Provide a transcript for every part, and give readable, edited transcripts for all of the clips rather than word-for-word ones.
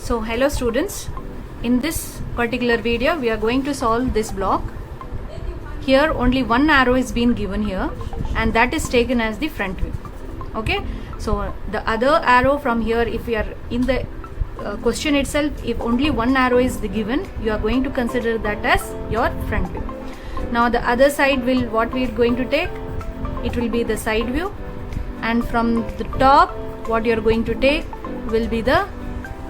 So hello students, in this particular video we are going to solve this block. Here only one arrow is being given here and that is taken as the front view. Okay, so the other arrow from here, if we are in the question itself, if only one arrow is given, you are going to consider that as your front view. Now the other side will, what we are going to take, it will be the side view, and from the top what you are going to take will be the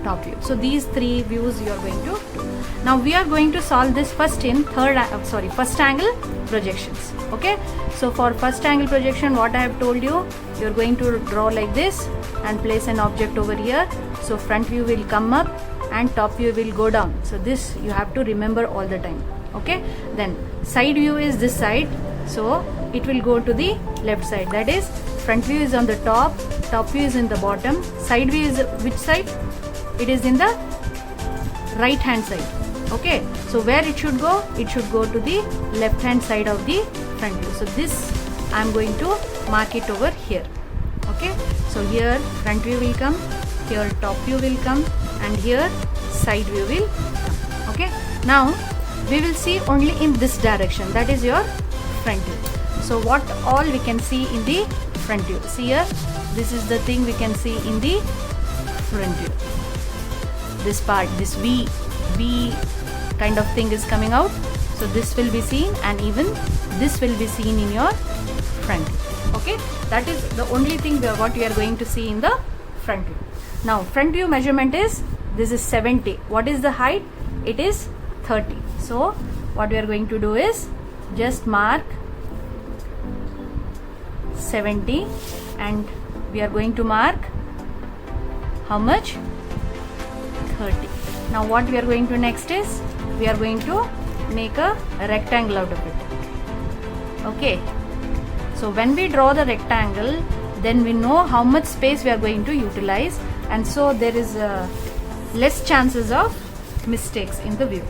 top view. So these three views you are going to do. Now we are going to solve this first in first angle projections. Okay, so for first angle projection, what I have told you, you are going to draw like this and place an object over here. So front view will come up and top view will go down. So this you have to remember all the time. Okay, then side view is this side, so it will go to the left side. That is, front view is on the top view is in the bottom, side view is which side? It is in the right hand side. Okay, so where it should go? It should go to the left hand side of the front view. So this I am going to mark it over here. Okay, so here front view will come, here top view will come, and here side view will come. Okay, now we will see only in this direction, that is your front view. So what all we can see in the front view? See here, this is the thing we can see in the front view. This part, this V kind of thing is coming out, so this will be seen, and even this will be seen in your front view. Okay, that is the only thing what we are going to see in the front view. Now front view measurement is, this is 70. What is the height? It is 30. So what we are going to do is just mark 70 and we are going to mark how much? 30. Now what we are going to next is, we are going to make a rectangle out of it. Okay, so when we draw the rectangle, then we know how much space we are going to utilize, and so there is less chances of mistakes in the view.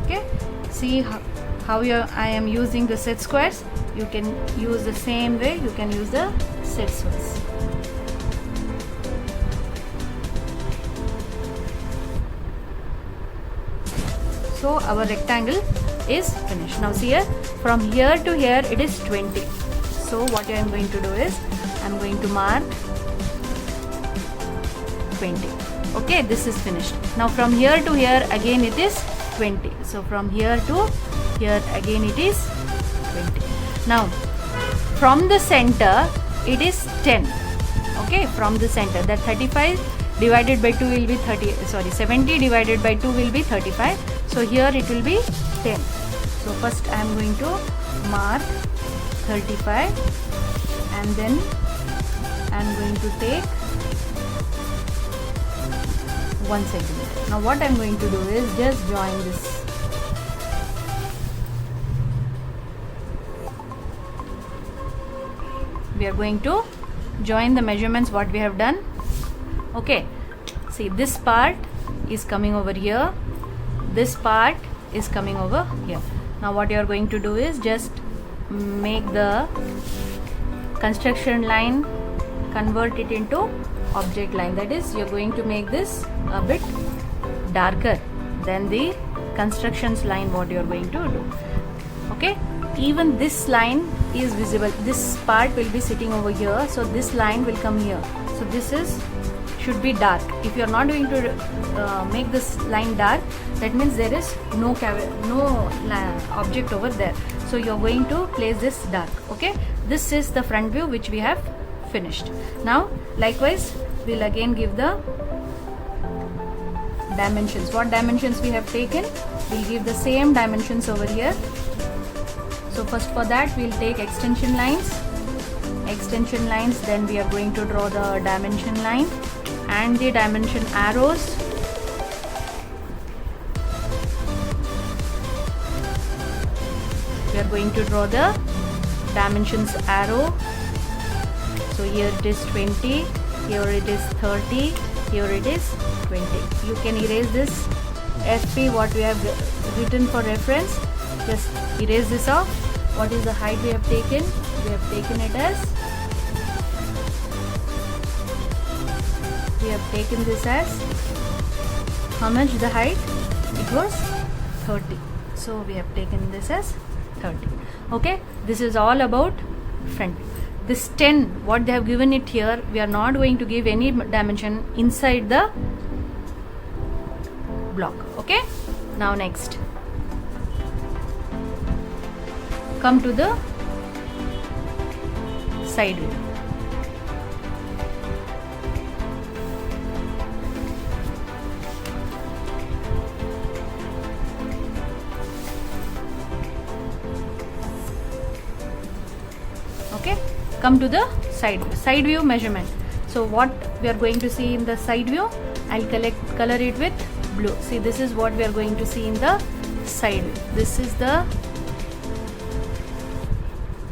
Okay, see how I am using the set squares. You can use the same way, you can use the set squares. So our rectangle is finished. Now see here, from here to here it is 20. So what I am going to do is, I am going to mark 20. Okay, this is finished. Now from here to here again it is 20. So from here to here again it is 20. Now from the center it is 10. Okay, from the center, that 35 divided by 2 will be 70 divided by 2 will be 35. So here it will be 10. So first I am going to mark 35 and then I am going to take 1 centimeter. Now what I am going to do is just join this. We are going to join the measurements what we have done. Okay, see, this part is coming over here, this part is coming over here. Now what you are going to do is just make the construction line, convert it into object line. That is, you are going to make this a bit darker than the constructions line what you are going to do. Okay, even this line is visible, this part will be sitting over here, so this line will come here. So this is should be dark. If you are not going to make this line dark, that means there is no object over there. So you are going to place this dark. Okay, this is the front view which we have finished. Now likewise we'll again give the dimensions. What dimensions we have taken? We'll give the same dimensions over here. So first for that we'll take extension lines, then we are going to draw the dimension line and the dimension arrows. We are going to draw the dimensions arrow. So here it is 20, here it is 30, here it is 20. You can erase this FP what we have written for reference. Just erase this off. What is the height we have taken? We have taken it as we have taken this as how much the height? It was 30. So we have taken this as 30. Okay, this is all about front view. This 10, what they have given it here, we are not going to give any dimension inside the block. Okay, now next, come to the side view. Okay, come to the side view measurement. So what we are going to see in the side view, I'll color it with blue. See, this is what we are going to see in the side view. This is the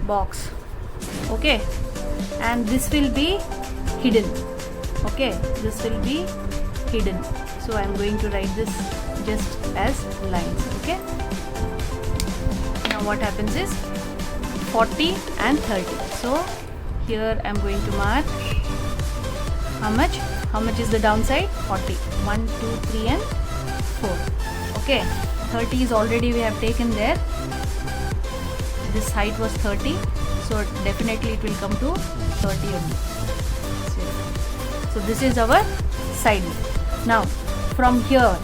box. Okay, and this will be hidden. Okay, this will be hidden. So I am going to write this just as lines. Okay, now what happens is 40 and 30. So here I am going to mark how much is the downside? 40. 1, 2, 3 and 4. Okay, 30 is already we have taken there. This height was 30, so definitely it will come to 30 only. So this is our side view. Now from here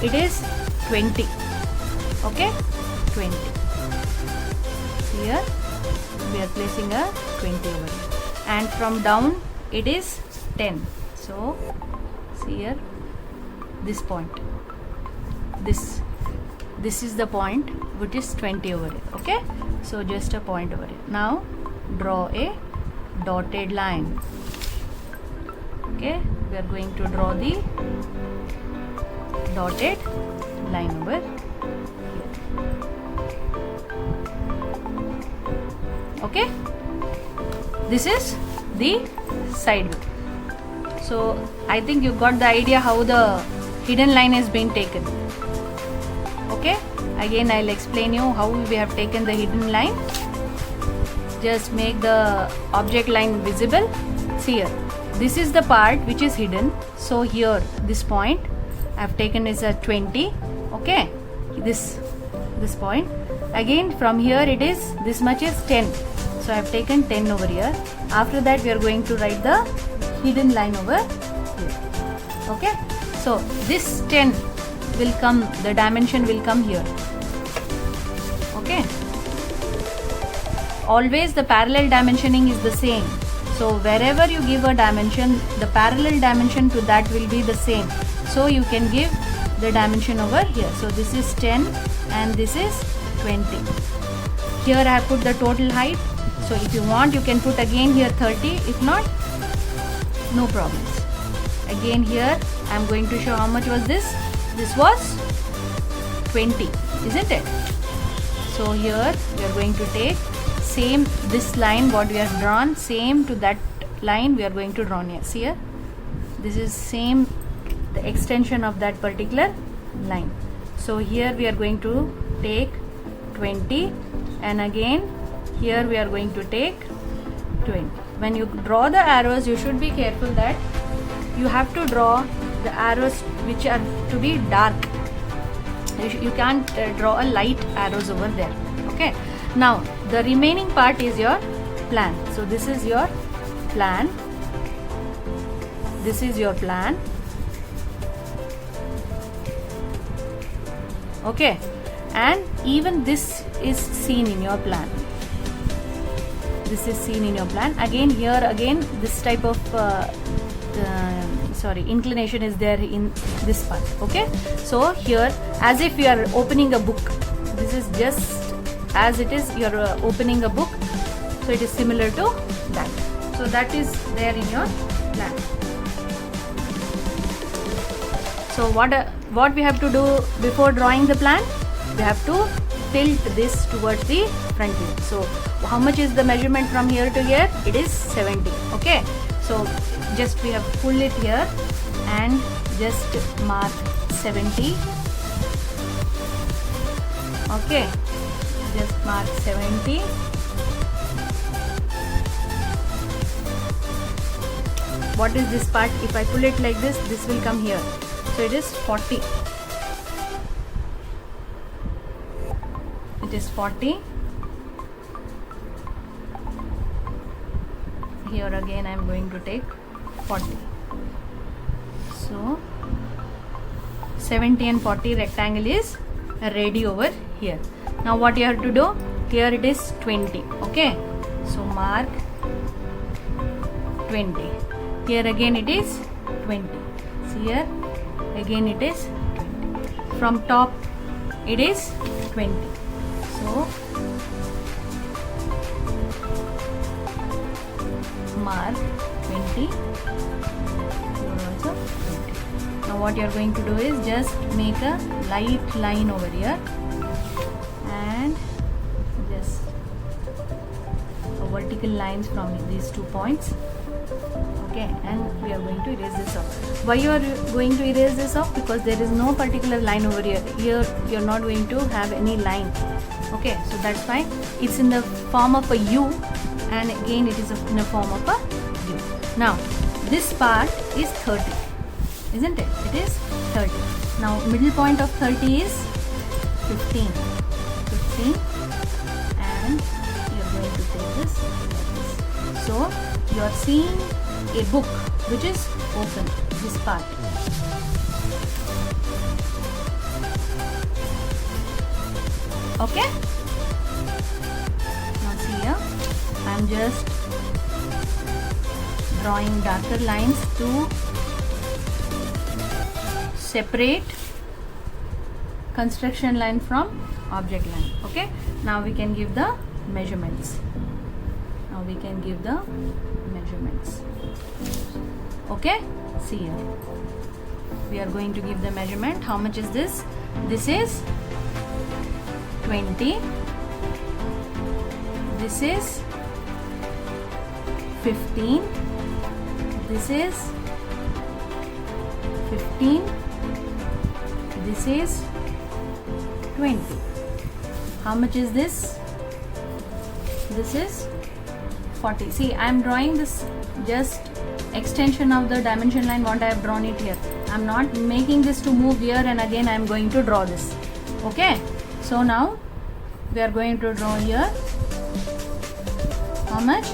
it is 20. Okay, 20. Here we are placing a 20 over here, and from down it is 10. So see here, this point, this is the point which is 20 over here. Okay, so just a point over here. Now draw a dotted line. Okay, we are going to draw the dotted line over here. Okay, this is the side view. So I think you got the idea how the hidden line has been taken. Okay, again I'll explain you how we have taken the hidden line. Just make the object line visible. See here, this is the part which is hidden. So here this point I have taken is a 20. Okay, this point. Again from here it is, this much is 10. So I have taken 10 over here. After that we are going to write the hidden line over here. Okay, so this 10 will come, the dimension will come here. Okay, always the parallel dimensioning is the same. So wherever you give a dimension, the parallel dimension to that will be the same. So you can give the dimension over here. So this is 10 and this is 20. Here I have put the total height. So if you want, you can put again here 30. If not, no problems. Again here I am going to show how much was this. This was 20, isn't it? So here we are going to take same, this line what we have drawn, same to that line we are going to draw here. See here, this is same, the extension of that particular line. So here we are going to take 20, and again here we are going to take 20. When you draw the arrows, you should be careful that you have to draw the arrows which are to be dark. You can't draw a light arrows over there. Okay, now the remaining part is your plan. So this is your plan, this is your plan. Okay, and even this is seen in your plan. This is seen in your plan. Again here, again this type of inclination is there in this part. Okay, so here as if you are opening a book, this is just as it is, you are opening a book. So it is similar to that. So that is there in your plan. So what we have to do before drawing the plan? We have to tilt this towards the front view. So how much is the measurement from here to here? It is 70. Okay, so just we have pull it here and just mark 70. Okay, just mark 70. what is this part? If I pull it like this will come here. So it is 40. It is 40. Here again I am going to take 40. So 70 and 40 rectangle is ready over here. Now what you have to do? Here it is 20. Okay. So mark 20. Here again it is 20. See here again it is 20. From top it is 20. So mark 20. Here also 20. Now what you are going to do is just make a light line over here and just vertical lines from these 2 points. Okay, and we are going to erase this off. Why you are going to erase this off? Because there is no particular line over here. Here you are not going to have any line. Okay, so that's why it's in the form of a U, and again it is in the form of a U. Now this part is 30, isn't it? It is 30. Now middle point of 30 is 15. 15, and you are going to take this like this. So you are seeing a book which is open, this part. Okay. Now see here, I am just drawing darker lines to separate construction line from object line. Okay. Now we can give the measurements. Now we can give the measurements. Okay. See here. We are going to give the measurement. How much is this? This is 20. This is 15. This is 15. This is 20. How much is this? This is 40. See, I am drawing this just extension of the dimension line what I have drawn it here. I am not making this to move here and again I am going to draw this. Okay. So now we are going to draw here. How much?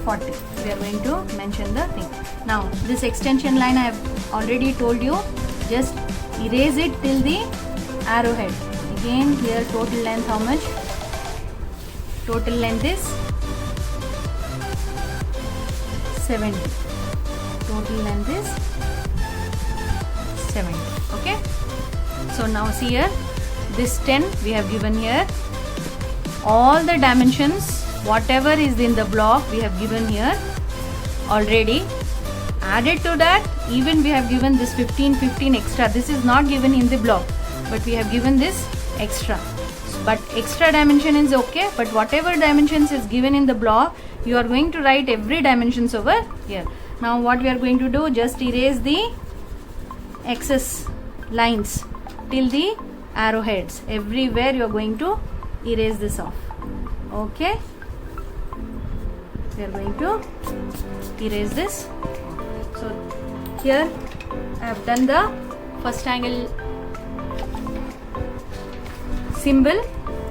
40. We are going to mention the thing. Now this extension line I have already told you, just erase it till the arrowhead. Again here total length how much? Total length is 70. Total length is 70. Okay. So now see here, this 10 we have given here. All the dimensions, whatever is in the block we have given here already. Added to that, even we have given this 15 extra. This is not given in the block, but we have given this extra. But extra dimension is okay, but whatever dimensions is given in the block, you are going to write every dimensions over here. Now what we are going to do, just erase the excess lines till the arrowheads. Everywhere you are going to erase this off. Okay. We are going to erase this. So here I have done the first angle symbol,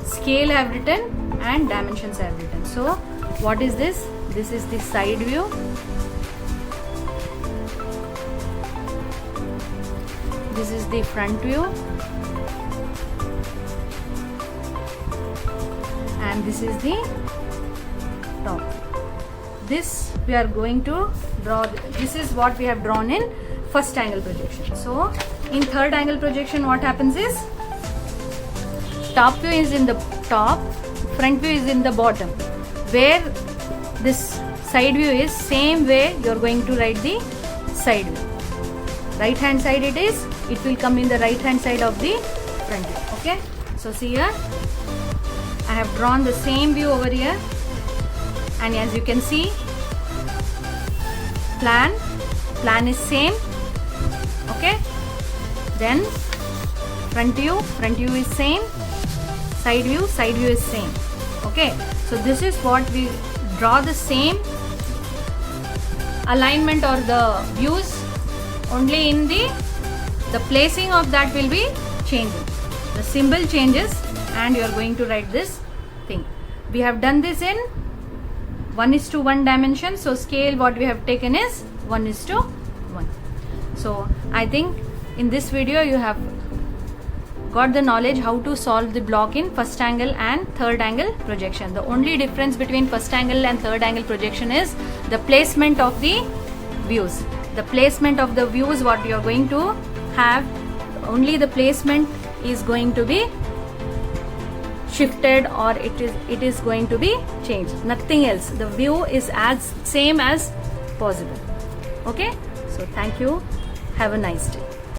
scale I have written, and dimensions I have written. So what is this? This is the side view. This is the front view. And this is the top. This we are going to draw. This is what we have drawn in first angle projection. So in third angle projection what happens is, top view is in the top, front view is in the bottom. Where this side view is, same way you are going to write the side view. Right hand side it is, it will come in the right hand side of the front view. Okay. So see here, I have drawn the same view over here, and as you can see, plan is same. Okay. Then front view is same. Side view is same. Okay. So this is what we draw, the same alignment or the views, only in the placing of that will be changing. The symbol changes and you are going to write this thing. We have done this in 1:1 dimension, so scale what we have taken is 1:1. So I think in this video you have got the knowledge how to solve the block in first angle and third angle projection. The only difference between first angle and third angle projection is the placement of the views. The placement of the views what you are going to have, only the placement is going to be shifted or it is going to be changed, nothing else. The view is as same as possible. Okay, so thank you, have a nice day.